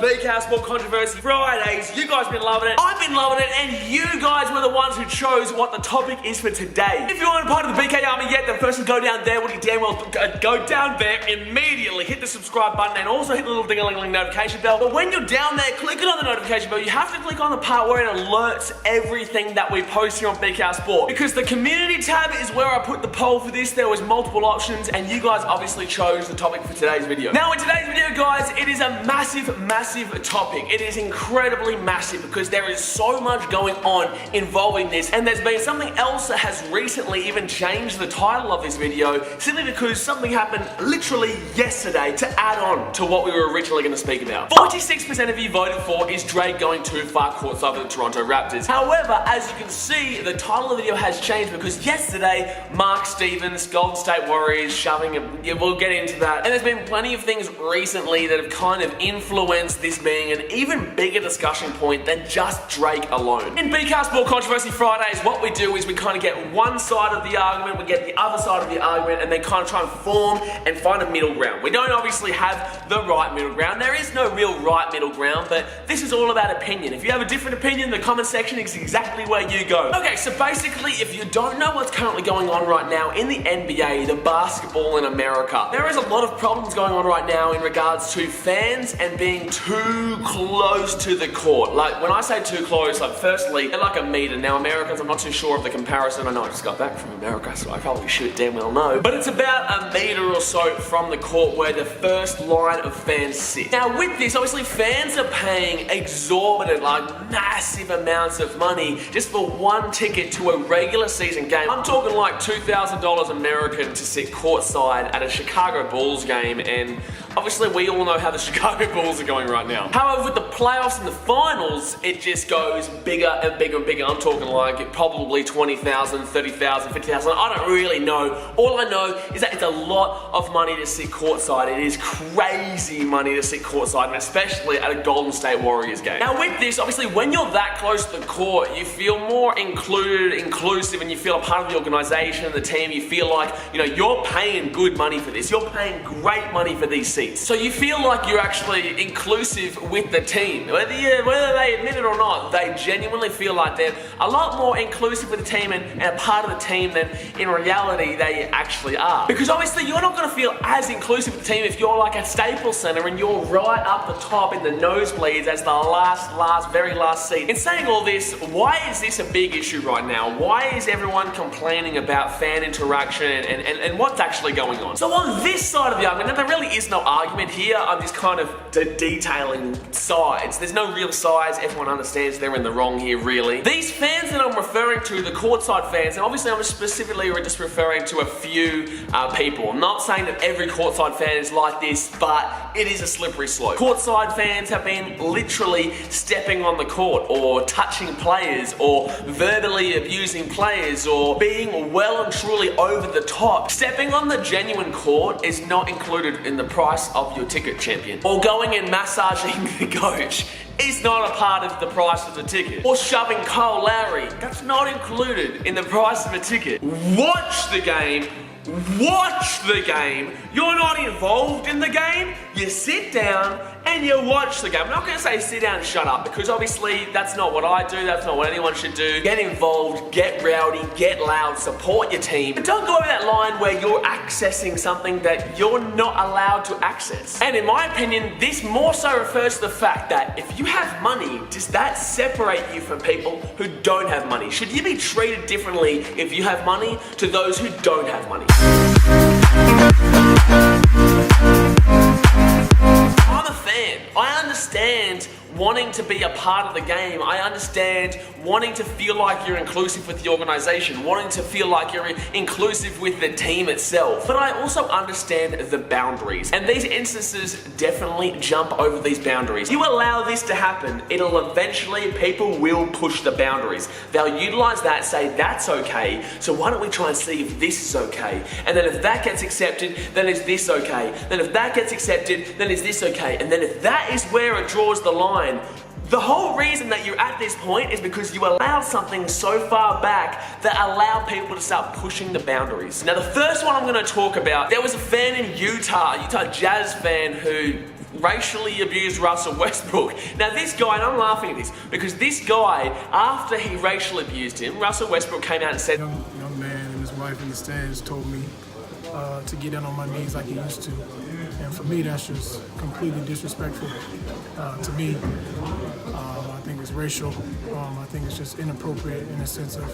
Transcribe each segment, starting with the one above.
BKRsport Controversy Fridays. You guys have been loving it, I've been loving it, and you guys were the ones who chose what the topic is for today. If you aren't part of the BK Army yet, then first go down there, what you damn well go down there immediately, hit the subscribe button and also hit the little ding-a-ling-ling notification bell. But when you're down there, clicking on the notification bell, you have to click on the part where it alerts everything that we post here on BKRsport, because the community tab is where I put the poll for this. There was multiple options and you guys obviously chose the topic for today's video. Now in today's video, guys, it is a massive topic. It is incredibly massive because there is so much going on involving this, and there's been something else that has recently even changed the title of this video simply because something happened literally yesterday to add on to what we were originally going to speak about. 46% of you voted for is Drake going too far courtside with the Toronto Raptors. However, as you can see, the title of the video has changed because yesterday, Mark Stevens, Golden State Warriors shoving him. Yeah, we'll get into that. And there's been plenty of things recently that have kind of influenced this being an even bigger discussion point than just Drake alone. In BKRsport Controversy Fridays, what we do is we kind of get one side of the argument, we get the other side of the argument, and then kind of try and form and find a middle ground. We don't obviously have the right middle ground. There is no real right middle ground, but this is all about opinion. If you have a different opinion, the comment section is exactly where you go. Okay, so basically, if you don't know what's currently going on right now in the NBA, the basketball in America, there is a lot of problems going on right now in regards to fans and being too close to the court. Like, when I say too close, like, firstly, they're like a meter. Now, Americans, I'm not too sure of the comparison. I know I just got back from America, so I probably should damn well know. But it's about a meter or so from the court where the first line of fans sit. Now, with this, obviously, fans are paying exorbitant, like, massive amounts of money just for one ticket to a regular season game. I'm talking like $2,000 American to sit courtside at a Chicago Bulls game, and obviously we all know how the Chicago Bulls are going right now. However, with the playoffs and the finals, it just goes bigger and bigger and bigger. I'm talking like probably 20,000, 30,000, 50,000. I don't really know. All I know is that it's a lot of money to sit courtside. It is crazy money to sit courtside, and especially at a Golden State Warriors game. Now with this, obviously when you're that close to the court, you feel more inclusive, and you feel a part of the organization, the team. You feel like, you know, you're paying good money for this. You're paying great money for these seats. So you feel like you're actually inclusive with the team. Whether they admit it or not, they genuinely feel like they're a lot more inclusive with the team and a part of the team than in reality they actually are. Because obviously you're not going to feel as inclusive with the team if you're like at Staples Center and you're right up the top in the nosebleeds as the very last seat. In saying all this, why is this a big issue right now? Why is everyone complaining about fan interaction and what's actually going on? So on this side of the argument, there really is no argument here. I'm just kind of detailing sides. There's no real sides. Everyone understands they're in the wrong here, really. These fans that I'm referring to, the courtside fans, and obviously I'm specifically just referring to a few people. I'm not saying that every courtside fan is like this, but it is a slippery slope. Courtside fans have been literally stepping on the court or touching players or verbally abusing players or being well and truly over the top. Stepping on the genuine court is not included in the price of your ticket, champion. Or going and massaging the coach is not a part of the price of the ticket. Or shoving Kyle Lowry, that's not included in the price of a ticket. Watch the game. Watch the game. You're not involved in the game. You sit down and you watch the game. I'm not going to say sit down and shut up, because obviously that's not what I do. That's not what anyone should do. Get involved, get rowdy, get loud, support your team. But don't go over that line where you're accessing something that you're not allowed to access. And in my opinion, this more so refers to the fact that if you have money, does that separate you from people who don't have money? Should you be treated differently if you have money to those who don't have money? I'm a fan. I understand wanting to be a part of the game. I understand wanting to feel like you're inclusive with the organization, wanting to feel like you're inclusive with the team itself. But I also understand the boundaries. And these instances definitely jump over these boundaries. You allow this to happen, it'll eventually, people will push the boundaries. They'll utilize that, say that's okay, so why don't we try and see if this is okay? And then if that gets accepted, then is this okay? Then if that gets accepted, then is this okay? And then if that is where it draws the line, the whole reason that you're at this point is because you allowed something so far back that allowed people to start pushing the boundaries. Now the first one I'm going to talk about, there was a fan in Utah Jazz fan who racially abused Russell Westbrook. Now this guy, and I'm laughing at this, because this guy, after he racially abused him, Russell Westbrook came out and said, young man and his wife in the stands told me to get down on my knees like he used to. And for me, that's just completely disrespectful to me. I think it's racial. I think it's just inappropriate in the sense of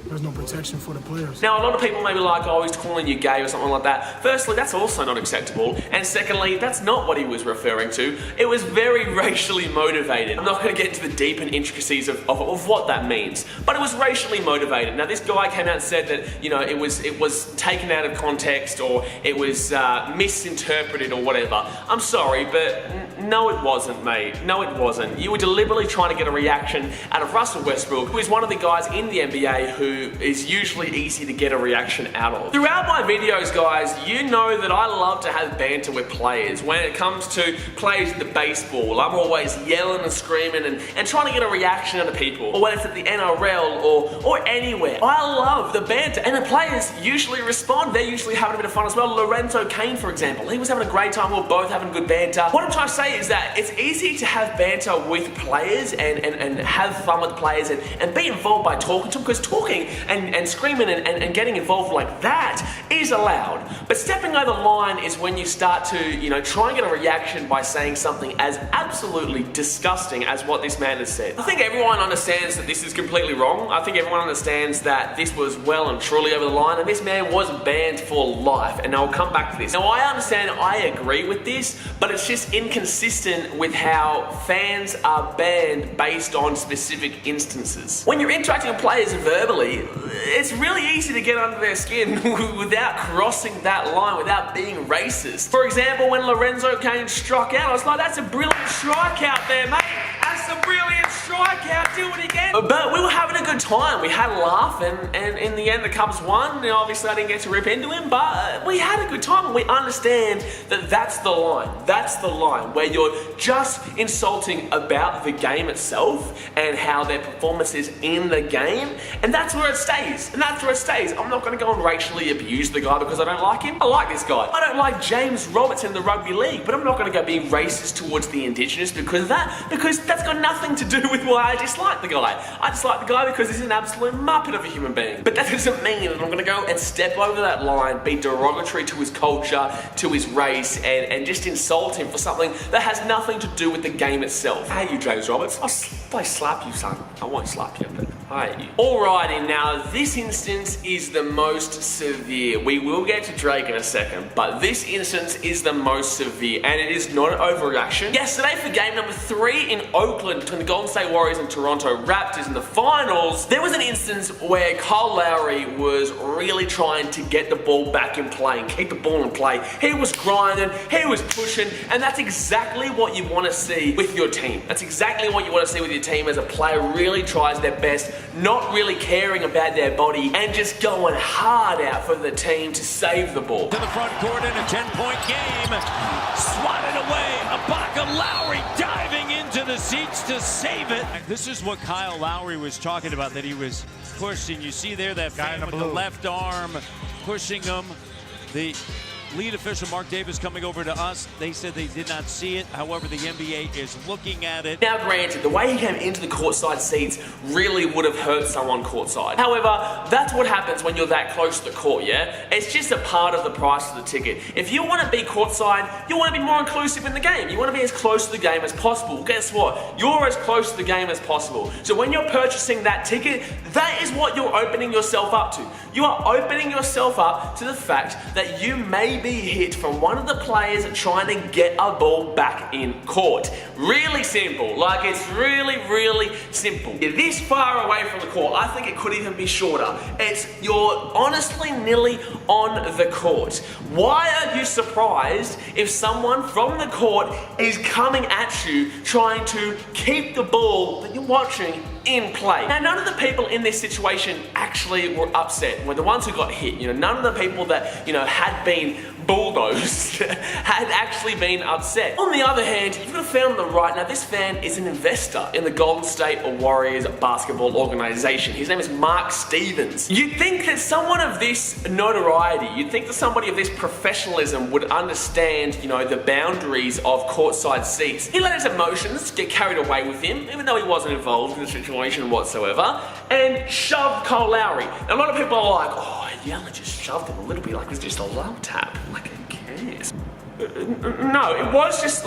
there's no protection for the players. Now, a lot of people may be like, oh, he's calling you gay or something like that. Firstly, that's also not acceptable. And secondly, that's not what he was referring to. It was very racially motivated. I'm not going to get into the deep and intricacies of what that means, but it was racially motivated. Now, this guy came out and said that, you know, it was taken out of context, or it was misinterpreted or whatever. I'm sorry, but no, it wasn't, mate. No, it wasn't. You were deliberately trying to get a reaction out of Russell Westbrook, who is one of the guys in the NBA who is usually easy to get a reaction out of. Throughout my videos, guys, you know that I love to have banter with players. When it comes to plays in the baseball, I'm always yelling and screaming and trying to get a reaction out of people. Or when it's at the NRL or anywhere. I love the banter, and the players usually respond. They're usually having a bit of fun as well. Lorenzo Kane, for example, he was having a great time. We were both having good banter. What I'm trying to say is that it's easy to have banter with players and have fun with players and be involved by talking to them, because talking and screaming and getting involved like that is allowed. But stepping over the line is when you start to, you know, try and get a reaction by saying something as absolutely disgusting as what this man has said. I think everyone understands that this is completely wrong. I think everyone understands that this was well and truly over the line, and this man was banned for life. And I'll come back to this. Now, I understand, I agree with this, but it's just inconsistent with how fans are banned based on specific instances. When you're interacting with players verbally, it's really easy to get under their skin without crossing that line, without being racist. For example, when Lorenzo Kane struck out, I was like, that's a brilliant strikeout there, mate. That's a brilliant strikeout, do it again. But we were having a good time. We had a laugh, and in the end, the Cubs won. And obviously, I didn't get to rip into him, but we had a good time, and we understand that that's the line. That's the line where you're just insulting about the game itself and how their performance is in the game, and that's where it stays. And that's where it stays. I'm not going to go and racially abuse the guy because I don't like him. I like this guy. I don't like James Robertson in the rugby league, but I'm not going to go being racist towards the Indigenous because that's got nothing to do with why I dislike the guy. I dislike the guy because he's an absolute muppet of a human being. But that doesn't mean that I'm going to go and step over that line, be derogatory to his culture, to his race, and just insult him for something that has nothing to do with the game itself. Hey, you James Roberts, I'll slap you, son. I won't slap you, but I hate you. Alrighty, now this instance is the most severe. We will get to Drake in a second, but this instance is the most severe, and it is not an overreaction. Yesterday, for game number 3 in Oakland between the Golden State Warriors and Toronto Raptors in the finals, there was an instance where Kyle Lowry was really trying to get the ball back in play and keep the ball in play. He was grinding, he was pushing, and that's exactly what you want to see with your team. That's exactly what you want to see with your team as a player really tries their best, not really caring about their body, and just going hard out for the team to save the ball. To the front court in a 10-point game. Swatted away. Ibaka, Lowry diving into the seats to save it. This is what Kyle Lowry was talking about, that he was pushing. You see there that fan with the left arm pushing him. The lead official, Mark Davis, coming over to us. They said they did not see it. However, the NBA is looking at it. Now, granted, the way he came into the courtside seats really would have hurt someone courtside. However, that's what happens when you're that close to the court, yeah? It's just a part of the price of the ticket. If you want to be courtside, you want to be more inclusive in the game. You want to be as close to the game as possible. Guess what? You're as close to the game as possible. So when you're purchasing that ticket, that is what you're opening yourself up to. You are opening yourself up to the fact that you may be hit from one of the players trying to get a ball back in court. Really simple. Like, it's really, really simple. You're this far away from the court. I think it could even be shorter. You're honestly nearly on the court. Why are you surprised if someone from the court is coming at you trying to keep the ball that you're watching in play? Now, none of the people in this situation actually were upset. Were the ones who got hit. None of the people that, had been bulldozed had actually been upset. On the other hand, you've got to fan on the right. Now, this fan is an investor in the Golden State Warriors basketball organization. His name is Mark Stevens. You'd think that someone of this notoriety, you'd think that somebody of this professionalism would understand, you know, the boundaries of courtside seats. He let his emotions get carried away with him, even though he wasn't involved in the situation whatsoever, and shoved Kyle Lowry. Now, a lot of people are like, oh, yeah, I just shoved him a little bit, like it's just a love tap. Like, who cares? No, it was just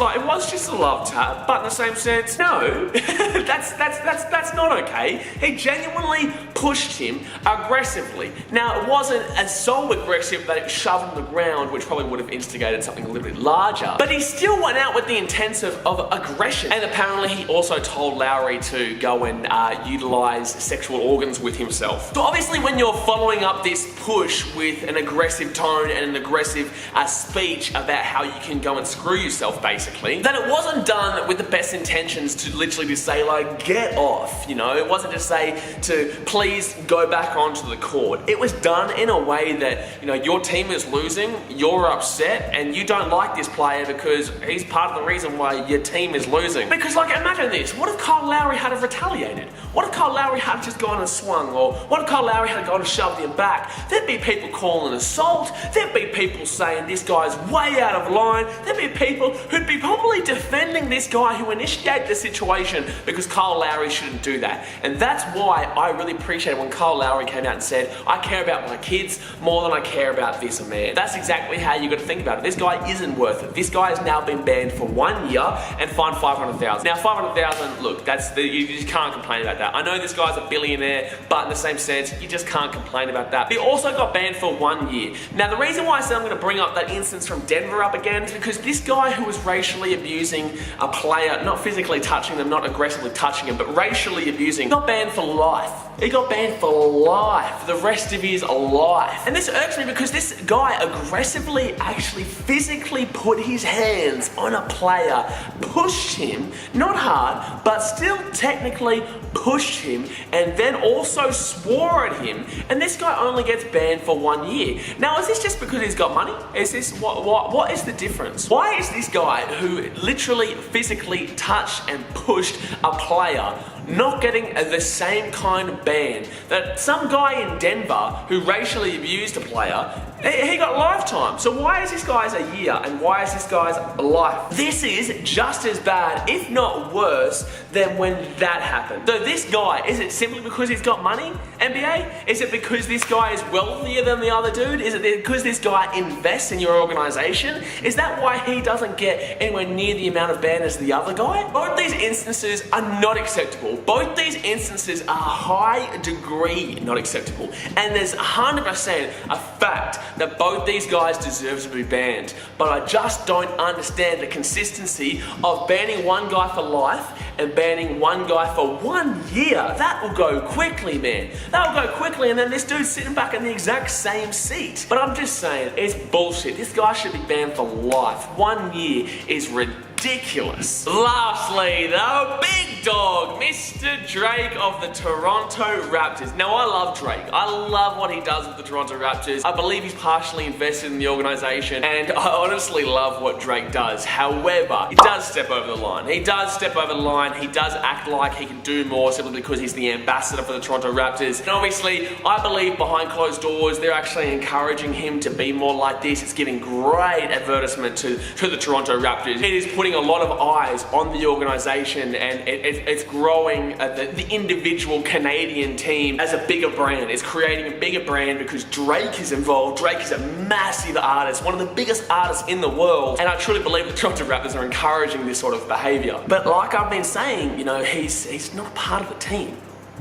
a love tap, but in the same sense, no, that's not okay. He genuinely pushed him aggressively. Now, it wasn't as so aggressive that it shoved him on the ground, which probably would have instigated something a little bit larger, but he still went out with the intent of aggression. And apparently he also told Lowry to go and utilize sexual organs with himself. So obviously when you're following up this push with an aggressive tone and an aggressive speech about how you can go and screw yourself, basically, that it wasn't done with the best intentions to literally just say, like, get off, you know? It wasn't to say to please go back onto the court. It was done in a way that, you know, your team is losing, you're upset, and you don't like this player because he's part of the reason why your team is losing. Because, like, imagine this. What if Kyle Lowry had have retaliated? What if Kyle Lowry had just gone and swung? Or what if Kyle Lowry had gone and shoved him back? There'd be people calling assault. There'd be people saying this guy's way out of line. There'd be people who'd be probably defending this guy who initiated the situation because Kyle Lowry shouldn't do that. And that's why I really appreciated when Kyle Lowry came out and said, I care about my kids more than I care about this man. That's exactly how you got to think about it. This guy isn't worth it. This guy has now been banned for 1 year and fined $500,000. Now, $500,000, look, you just can't complain about that. I know this guy's a billionaire, but in the same sense, you just can't complain about that. He also got banned for 1 year. Now, the reason why I said I'm going to bring up that instance from Denver up again is because this guy who was racially abusing a player, not physically touching them, not aggressively touching him, but racially abusing, got banned for life. He got banned for life, the rest of his life. And this irks me because this guy aggressively, actually physically put his hands on a player, pushed him, not hard, but still technically pushed him, and then also swore at him. And this guy only gets banned for 1 year. Now, is this just because he's got money? Is this, what is the difference? Why is this guy who literally physically touched and pushed a player not getting the same kind of ban that some guy in Denver who racially abused a player, he got lifetime? So why is this guy's a year and why is this guy's life? This is just as bad, if not worse, than when that happened. So this guy, is it simply because he's got money, NBA? Is it because this guy is wealthier than the other dude? Is it because this guy invests in your organization? Is that why he doesn't get anywhere near the amount of ban as the other guy? Both these instances are not acceptable. Both these instances are high degree not acceptable. And there's 100% a fact that both these guys deserve to be banned. But I just don't understand the consistency of banning one guy for life and banning one guy for 1 year. That will go quickly, man. That will go quickly, and then this dude's sitting back in the exact same seat. But I'm just saying, it's bullshit. This guy should be banned for life. 1 year is ridiculous. Lastly, though, big dog, Mr. Drake of the Toronto Raptors. Now, I love Drake. I love what he does with the Toronto Raptors. I believe he's partially invested in the organization, and I honestly love what Drake does. However, he does step over the line. He does step over the line. He does act like he can do more simply because he's the ambassador for the Toronto Raptors. And obviously, I believe behind closed doors, they're actually encouraging him to be more like this. It's giving great advertisement to the Toronto Raptors. It is putting a lot of eyes on the organization, and it's growing the individual Canadian team as a bigger brand. It's creating a bigger brand because Drake is involved. Drake is a massive artist, one of the biggest artists in the world, and I truly believe the Toronto Raptors are encouraging this sort of behavior. But like I've been saying, you know, he's not part of the team.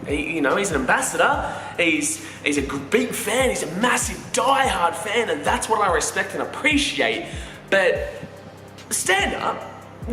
You know, he's an ambassador, he's a big fan, he's a massive die-hard fan, and that's what I respect and appreciate. But stand up,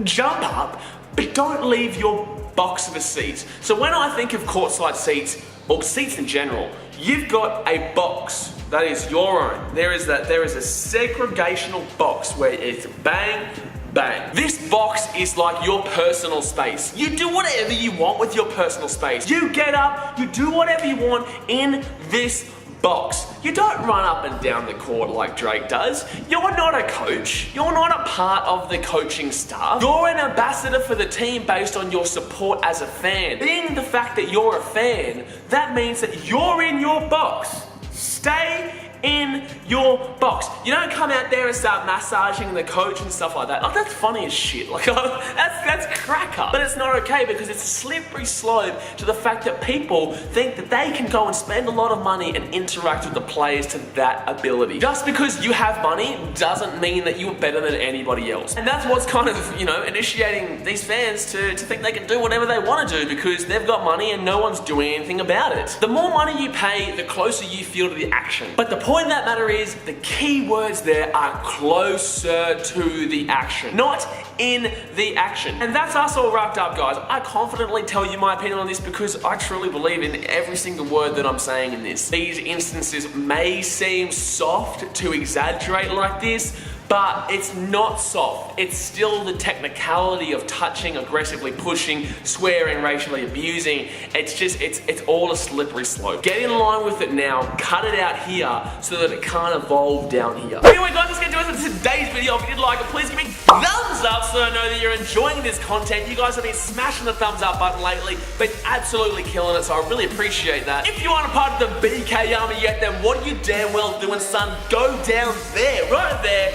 jump up, but don't leave your box of a seat. So when I think of courtside seats, or seats in general, you've got a box that is your own. There is a segregational box where it's bang, bang. This box is like your personal space. You do whatever you want with your personal space. You get up, you do whatever you want in this box. You don't run up and down the court like Drake does. You're not a coach. You're not a part of the coaching staff. You're an ambassador for the team based on your support as a fan. Being the fact that you're a fan, that means that you're in your box. Stay in your box. You don't come out there and start massaging the coach and stuff like that. Like, that's funny as shit. Like, that's cracker. But it's not okay because it's a slippery slope to the fact that people think that they can go and spend a lot of money and interact with the players to that ability. Just because you have money doesn't mean that you're better than anybody else. And that's what's kind of, you know, initiating these fans to think they can do whatever they want to do because they've got money and no one's doing anything about it. The more money you pay, the closer you feel to the action. But the point of that matter is, the key words there are closer to the action, not in the action. And that's us all wrapped up, guys. I confidently tell you my opinion on this because I truly believe in every single word that I'm saying in this. These instances may seem soft to exaggerate like this, but it's not soft. It's still the technicality of touching, aggressively pushing, swearing, racially abusing. It's just, it's all a slippery slope. Get in line with it now, cut it out here so that it can't evolve down here. Anyway, guys, let's get to it in today's video. If you did like it, please give me thumbs up so I know that you're enjoying this content. You guys have been smashing the thumbs up button lately, been absolutely killing it, so I really appreciate that. If you aren't a part of the BK Army yet, then what are you damn well doing, son? Go down there, right there.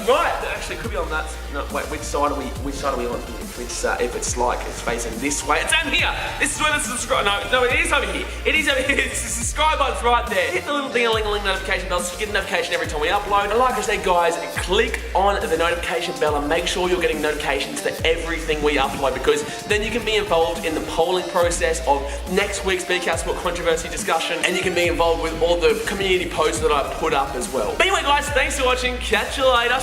Right, actually, it could be on that. No, wait, which side are we on here? If it's like, it's facing this way. It's down here. This is where the subscribe, no, it is over here. It is over here. It's the subscribe button's right there. Hit the little ding-a-ling-a-ling notification bell so you get a notification every time we upload. And like I said, guys, click on the notification bell and make sure you're getting notifications for everything we upload because then you can be involved in the polling process of next week's BKRsport controversy discussion and you can be involved with all the community posts that I put up as well. But anyway, guys, thanks for watching. Catch you later.